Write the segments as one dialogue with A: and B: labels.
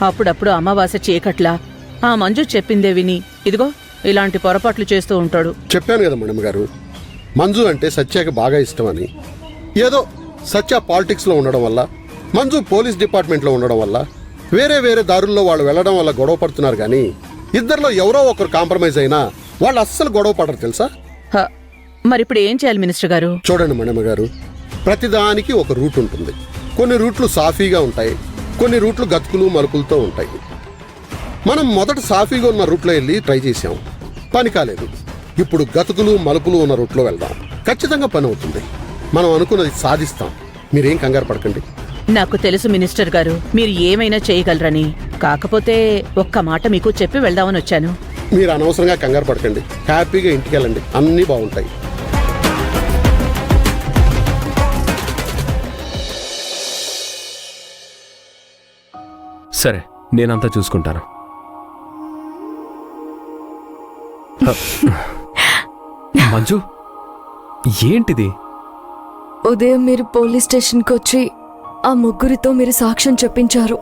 A: అప్పుడప్పుడు అమావాస్య చీకట్లా ఆ మంజు చెప్పిందే విని ఇదిగో ఇలాంటి పొరపాట్లు చేస్తూ ఉంటాడు.
B: చెప్పాను కదా మేడం గారు, మంజు అంటే సత్యకి బాగా ఇష్టమని. ఏదో సత్య పాలిటిక్స్లో ఉండడం వల్ల, మంజు పోలీస్ డిపార్ట్మెంట్లో ఉండడం వల్ల, వేరే వేరే దారుల్లో వాళ్ళు వెళ్ళడం వల్ల గొడవ పడుతున్నారు. కానీ ఇద్దరిలో ఎవరో ఒకరు కాంప్రమైజ్ అయినా వాళ్ళు అస్సలు గొడవ పడరు తెలుసా.
A: మరిప్పుడు ఏం చేయాలి మినిస్టర్ గారు?
B: చూడండి మేడం గారు, ప్రతిదానికి ఒక రూట్ ఉంటుంది. కొన్ని రూట్లు సాఫీగా ఉంటాయి, కొన్ని రూట్లు గతుకులు మలుపులతో ఉంటాయి. మనం మొదట సాఫీగా ఉన్న రూట్లో వెళ్ళి ట్రై చేసాం, పని కాలేదు. ఇప్పుడు గతుకులు మలుపులు ఉన్న రూట్లో వెళ్దాం, ఖచ్చితంగా పని అవుతుంది. మనం అనుకున్నది సాధిస్తాం. మీరేం కంగారు పడకండి.
A: నాకు తెలుసు మినిస్టర్ గారు, మీరు ఏమైనా చేయగలరని. కాకపోతే ఒక్క మాట మీకు చెప్పి వెళ్దామని వచ్చాను.
B: మీరు అనవసరంగా కంగారు పడకండి, హ్యాపీగా ఇంటికి వెళ్ళండి, అన్నీ బాగుంటాయి.
C: సరే, నేనంతా చూసుకుంటాను. మంజు, ఏంటిది?
D: ఉదయం మీరు పోలీస్ స్టేషన్కి వచ్చి ఆ ముగ్గురితో మీరు సాక్ష్యం చెప్పించారు.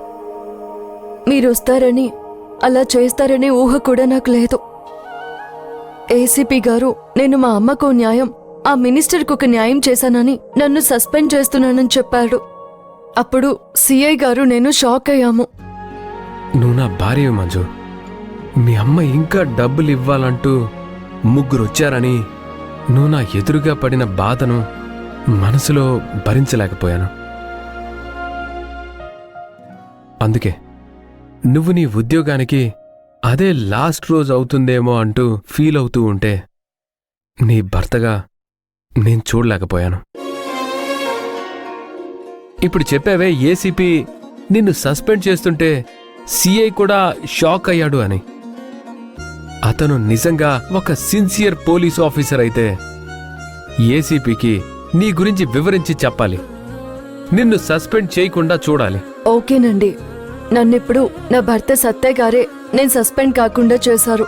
D: మీరు వస్తారని, అలా చేస్తారని ఊహ కూడా నాకు లేదు. ఏసీపీ గారు నేను మా అమ్మకు న్యాయం, ఆ మినిస్టర్కు ఒక న్యాయం చేశానని నన్ను సస్పెండ్ చేస్తున్నానని చెప్పాడు. అప్పుడు సిఐ గారు నేను షాక్ అయ్యాము.
C: నువ్వు నా భార్య మంజు. మీ అమ్మ ఇంకా డబ్బులు ఇవ్వాలంటూ ముగ్గురు వచ్చారని నువ్వు నా ఎదురుగా పడిన బాధను మనసులో భరించలేకపోయాను. అందుకే నువ్వు నీ ఉద్యోగానికి అదే లాస్ట్ రోజు అవుతుందేమో అంటూ ఫీల్ అవుతూ ఉంటే నీ భర్తగా నేను చూడలేకపోయాను. ఇప్పుడు చెప్పావే ఏసీపీ నిన్ను సస్పెండ్ చేస్తుంటే సిఐ కూడా షాక్ అయ్యాడు అని. అతను నిజంగా ఒక సిన్సియర్ పోలీస్ ఆఫీసర్ అయితే ఏసీపీకి నీ గురించి వివరించి చెప్పాలి, నిన్ను సస్పెండ్ చేయకుండా చూడాలి.
D: ఓకేనండి, నన్నిప్పుడు నా భర్త సత్య గారే నేను సస్పెండ్ కాకుండా చేశారు.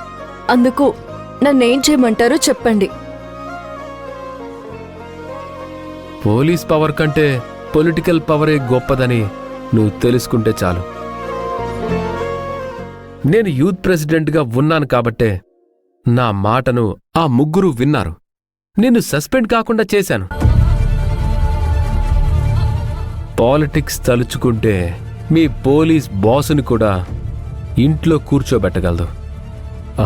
D: అందుకు నన్నేం చేయమంటారో చెప్పండి.
C: పోలీస్ పవర్ కంటే పొలిటికల్ పవరే గొప్పదని నువ్వు తెలుసుకుంటే చాలు. నేను యూత్ ప్రెసిడెంట్గా ఉన్నాను కాబట్టే నా మాటను ఆ ముగ్గురు విన్నారు, నిన్ను సస్పెండ్ కాకుండా చేశాను. పాలిటిక్స్ తలుచుకుంటే మీ పోలీస్ బాసుని కూడా ఇంట్లో కూర్చోబెట్టగలదు.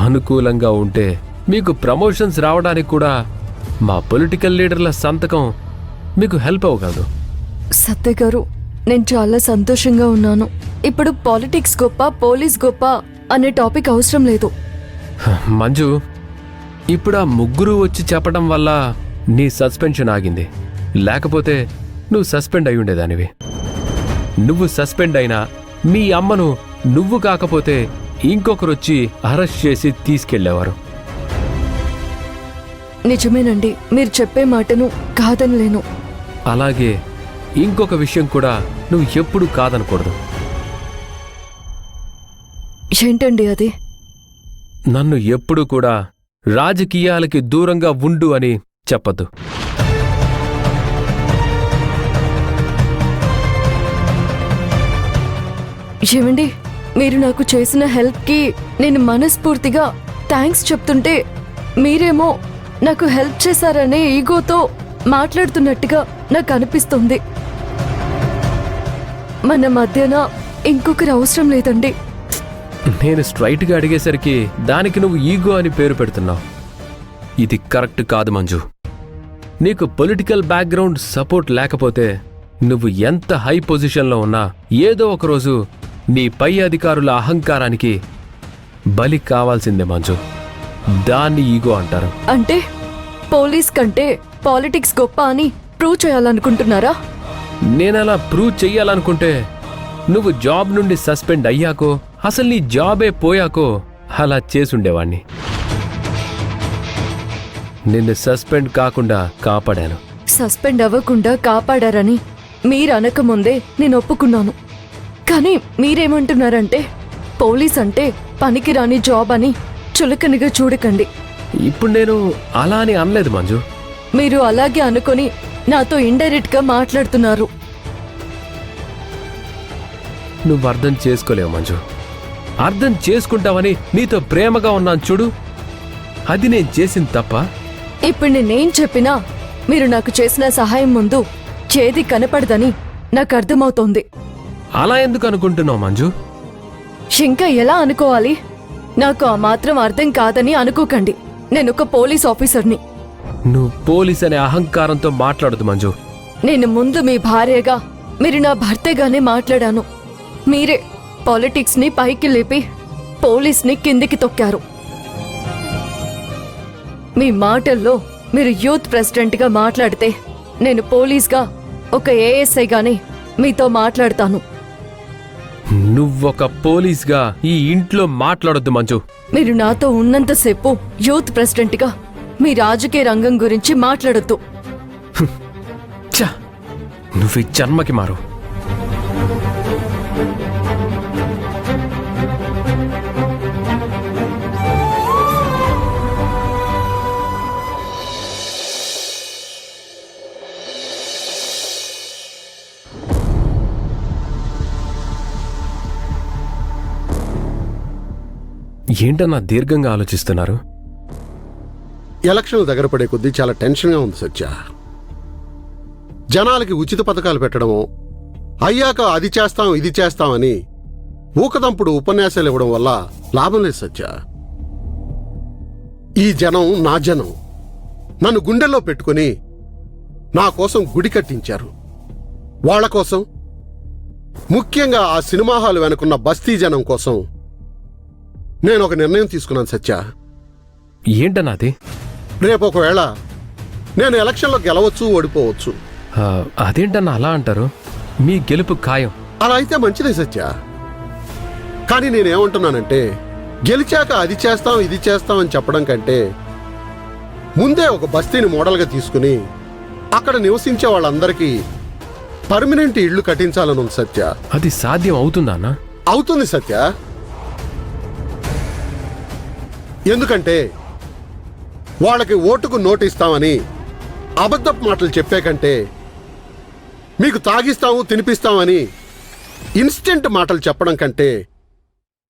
C: అనుకూలంగా ఉంటే మీకు ప్రమోషన్స్ రావడానికి కూడా మా పొలిటికల్ లీడర్ల సంతకం మీకు హెల్ప్ అవ్వగలదు.
D: సత్య గారు, నేను చాలా సంతోషంగా ఉన్నాను. ఇప్పుడు పాలిటిక్స్ గొప్ప, పోలీస్ గొప్ప అనే టాపిక్ అవసరం లేదు.
C: మంజు, ఇప్పుడు ఆ ముగ్గురు వచ్చి చెప్పడం వల్ల నీ సస్పెన్షన్ ఆగింది. లేకపోతే నువ్వు సస్పెండ్ అయి ఉండేదానివి. నువ్వు సస్పెండ్ అయినా మీ అమ్మను నువ్వు కాకపోతే ఇంకొకరొచ్చి అరెస్ట్ చేసి తీసుకెళ్లేవారు.
D: నిజమేనండి, మీరు చెప్పే మాటను కాదనలేను.
C: అలాగే ఇంకొక విషయం కూడా నువ్వు ఎప్పుడూ కాదనకూడదు.
D: ఏంటండి అది?
C: నన్ను ఎప్పుడూ కూడా రాజకీయాలకి దూరంగా ఉండు అని చెప్పద్దు.
D: ఏమండి, మీరు నాకు చేసిన హెల్ప్కి నేను మనస్ఫూర్తిగా థ్యాంక్స్ చెప్తుంటే మీరేమో నాకు హెల్ప్ చేశారనే ఈగోతో మాట్లాడుతున్నట్టుగా నాకు అనిపిస్తుంది. మన మధ్యన ఇంకొకరు అవసరం లేదండి.
C: నేను స్ట్రైట్గా అడిగేసరికి దానికి నువ్వు ఈగో అని పేరు పెడుతున్నావు. ఇది కరెక్ట్ కాదు మంజు. నీకు పొలిటికల్ బ్యాక్గ్రౌండ్ సపోర్ట్ లేకపోతే నువ్వు ఎంత హై పొజిషన్లో ఉన్నా ఏదో ఒకరోజు నీ పై అధికారుల అహంకారానికి బలి కావాల్సిందే మంజు. దాన్ని ఈగో అంటారు.
D: అంటే పోలీస్ కంటే పాలిటిక్స్ గొప్ప అని ప్రూవ్ చేయాలనుకుంటున్నారా?
C: నేనలా ప్రూవ్ చెయ్యాలనుకుంటే నువ్వు జాబ్ నుండి సస్పెండ్ అయ్యాకో, అసలు నీ జాబే పోయాకో అలా చేసుండేవాణ్ణి. నిన్ను సస్పెండ్ కాకుండా కాపాడాను.
D: సస్పెండ్ అవ్వకుండా కాపాడారని మీరు అనకముందే నేను ఒప్పుకున్నాను. కానీ మీరేమంటున్నారంటే పోలీస్ అంటే పనికిరాని జాబ్ అని చులకనగా చూడకండి.
C: ఇప్పుడు నేను అలా అని అనలేదు మంజు.
D: మీరు అలాగే అనుకొని నాతో ఇండైరెక్ట్ గా మాట్లాడుతున్నారు.
C: నువ్వు అర్థం చేసుకోలేవు మంజు. అర్థం చేసుకుంటావని నీతో ప్రేమగా ఉన్నాను చూడు, అది నేను చేసింది తప్ప.
D: ఇప్పుడు నేనేం చెప్పినా మీరు నాకు చేసిన సహాయం ముందు చేది కనపడదని నాకు అర్థమవుతోంది.
C: అలా ఎందుకు అనుకుంటున్నావు మంజు?
D: ఇంకా ఎలా అనుకోవాలి? నాకు ఆ మాత్రం అర్థం కాదని అనుకోకండి. నేనొక పోలీస్ ఆఫీసర్ని.
C: నువ్వు పోలీస్ అనే అహంకారంతో మాట్లాడదు మంజు.
D: నేను ముందు మీ భార్యగా, మీరు నా భర్తగానే మాట్లాడాను. మీరే పాలిటిక్స్ ని పైకి లేపి పోలీస్ ని కిందికి తొక్కారు. మీ మాటల్లో మీరు యూత్ ప్రెసిడెంట్ గా మాట్లాడితే, నేను పోలీస్గా ఒక ఏఎస్ఐ గానే మీతో మాట్లాడతాను.
C: నువ్వొక పోలీస్గా ఈ ఇంట్లో మాట్లాడొద్దు మంజు.
D: మీరు నాతో ఉన్నంతసేపు యూత్ ప్రెసిడెంట్ గా మీ రాజకీయ రంగం గురించి మాట్లాడొద్దు.
C: ఛ! నువ్వు ఈ జన్మకి మారు. ఏంటన్నా దీర్ఘంగా ఆలోచిస్తున్నారు?
B: ఎలక్షన్లు దగ్గర పడే కొద్దీ చాలా టెన్షన్గా ఉంది సత్య. జనాలకి ఉచిత పథకాలు పెట్టడము, అయ్యాక అది చేస్తాం ఇది చేస్తామని ఊకదంపుడు ఉపన్యాసాలు ఇవ్వడం వల్ల లాభం లేదు సత్య. ఈ జనం నా జనం. నన్ను గుండెల్లో పెట్టుకుని నా కోసం గుడి కట్టించారు. వాళ్ల కోసం, ముఖ్యంగా ఆ సినిమా హాల్ వెనుకున్న బస్తీ జనం కోసం నేను ఒక నిర్ణయం తీసుకున్నాను సత్య.
C: ఏంటన్నాది?
B: రేపు ఒకవేళ నేను ఎలక్షన్లో గెలవచ్చు, ఓడిపోవచ్చు.
C: అదేంటన్నా అలా అంటారు? మీ గెలుపు ఖాయం.
B: అలా అయితే మంచిదే సత్య. కానీ నేనేమంటున్నానంటే, గెలిచాక అది చేస్తాం ఇది చేస్తాం అని చెప్పడం కంటే ముందే ఒక బస్తీని మోడల్గా తీసుకుని అక్కడ నివసించే వాళ్ళందరికీ పర్మనెంట్ ఇళ్లు కట్టించాలని ఉంది సత్య.
C: అది సాధ్యం అవుతుందా?
B: అవుతుంది సత్య. ఎందుకంటే వాళ్ళకి ఓటుకు నోటు ఇస్తామని అబద్ధపు మాటలు చెప్పే కంటే, మీకు తాగిస్తాము తినిపిస్తామని ఇన్స్టెంట్ మాటలు చెప్పడం కంటే,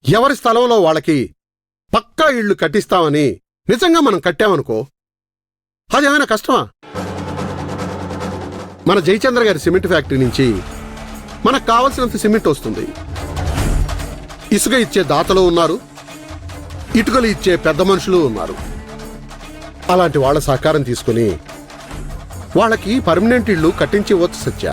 B: ఎవరి స్థలంలో వాళ్ళకి పక్కా ఇళ్లు కట్టిస్తామని నిజంగా మనం కట్టామనుకో, అదేమైనా కష్టమా? మన జయచంద్ర గారి సిమెంట్ ఫ్యాక్టరీ నుంచి మనకు కావలసినంత సిమెంట్ వస్తుంది. ఇసుక ఇచ్చే దాతలు ఉన్నారు, ఇటుకలు ఇచ్చే పెద్ద మనుషులు ఉన్నారు. అలాంటి వాళ్ళ సహకారం తీసుకుని వాళ్ళకి పర్మనెంట్ ఇళ్లు కట్టించి ఇవ్వచ్చు సత్య.